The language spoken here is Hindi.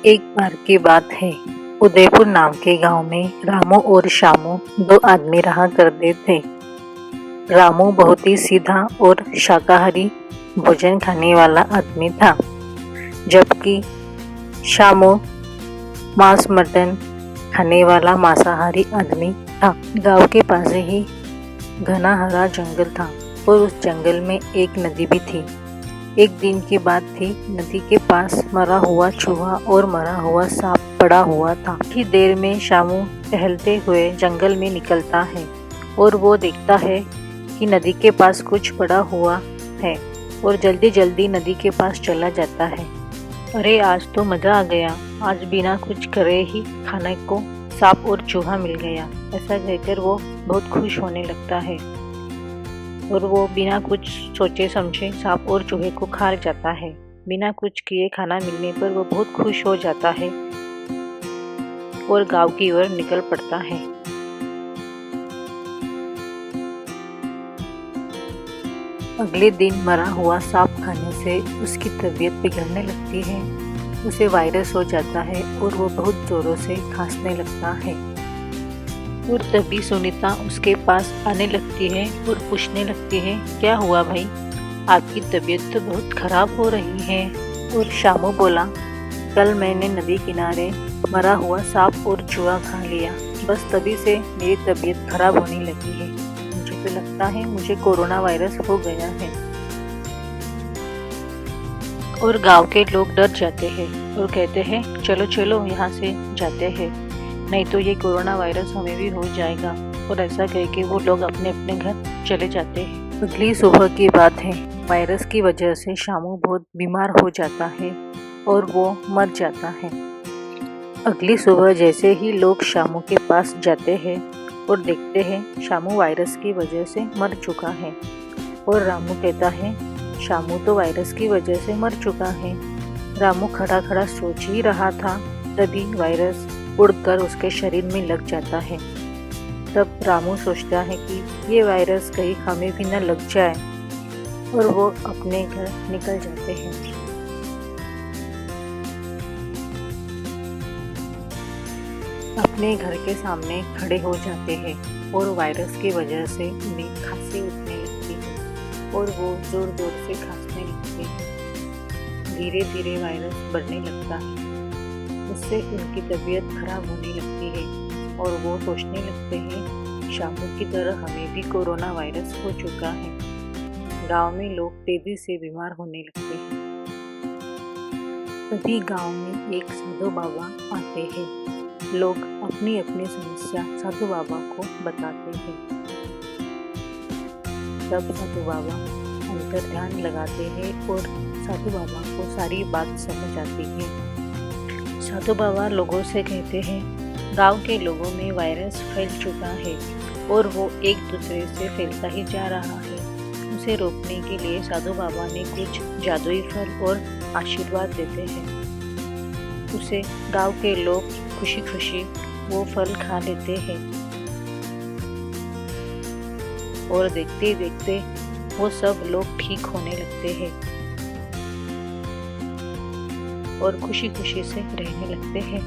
एक बार की बात है। उदयपुर नाम के गांव में रामू और शामू दो आदमी रहा करते थे। रामू बहुत ही सीधा और शाकाहारी भोजन खाने वाला आदमी था, जबकि शामू मांस मटन खाने वाला मांसाहारी आदमी था। गांव के पास ही घना हरा जंगल था और उस जंगल में एक नदी भी थी। एक दिन की बात थी, नदी के पास मरा हुआ चूहा और मरा हुआ सांप पड़ा हुआ था। ही देर में शामू टहलते हुए जंगल में निकलता है और वो देखता है कि नदी के पास कुछ पड़ा हुआ है और जल्दी जल्दी नदी के पास चला जाता है। अरे आज तो मज़ा आ गया, आज बिना कुछ करे ही खाने को सांप और चूहा मिल गया। ऐसा कहकर वो बहुत खुश होने लगता है और वो बिना कुछ सोचे समझे सांप और चूहे को खा जाता है। बिना कुछ किए खाना मिलने पर वो बहुत खुश हो जाता है और गांव की ओर निकल पड़ता है। अगले दिन मरा हुआ सांप खाने से उसकी तबीयत बिगड़ने लगती है। उसे वायरस हो जाता है और वो बहुत जोरों से खांसने लगता है। और तभी सुनीता उसके पास आने लगती है और पूछने लगती है, क्या हुआ भाई, आपकी तबीयत तो बहुत खराब हो रही है। और शामू बोला, कल मैंने नदी किनारे मरा हुआ सांप और चूहा खा लिया, बस तभी से मेरी तबीयत खराब होने लगी है। मुझे तो लगता है मुझे कोरोना वायरस हो गया है। और गांव के लोग डर जाते हैं और कहते हैं, चलो चलो यहाँ से जाते हैं, नहीं तो ये कोरोना वायरस हमें भी हो जाएगा। और ऐसा कह के वो लोग अपने अपने घर चले जाते हैं। अगली सुबह की बात है। वायरस की वजह से शामू बहुत बीमार हो जाता है और वो मर जाता है। अगली सुबह जैसे ही लोग शामू के पास जाते हैं और देखते हैं शामू वायरस की वजह से मर चुका है। और रामू कहता है, शामू तो वायरस की वजह से मर चुका है। रामू खड़ा खड़ा सोच ही रहा था, तभी वायरस उड़कर उसके शरीर में लग जाता है। तब रामू सोचता है कि ये वायरस कहीं हमें भी न लग जाए और वो अपने घर निकल जाते हैं। अपने घर के सामने खड़े हो जाते हैं और वायरस की वजह से उन्हें खांसी उठने लगती है और वो जोर जोर से खांसने लगते हैं। धीरे धीरे वायरस बढ़ने लगता है, उससे उनकी तबीयत खराब होने लगती है और वो सोचने लगते हैं, शामू की तरह हमें भी कोरोना वायरस हो चुका है। गांव में लोग तेजी से बीमार होने लगते हैं। तभी गांव में एक साधु बाबा आते हैं। लोग अपनी अपनी समस्या साधु बाबा को बताते हैं। तब साधु बाबा अंतर ध्यान लगाते हैं और साधु बाबा को सारी बात समझ आती है। साधु बाबा लोगों से कहते हैं, गांव के लोगों में वायरस फैल चुका है और वो एक दूसरे से फैलता ही जा रहा है। उसे रोकने के लिए साधु बाबा ने कुछ जादुई फल और आशीर्वाद देते हैं। उसे गांव के लोग खुशी खुशी वो फल खा लेते हैं और देखते देखते वो सब लोग ठीक होने लगते हैं और खुशी खुशी से रहने लगते हैं।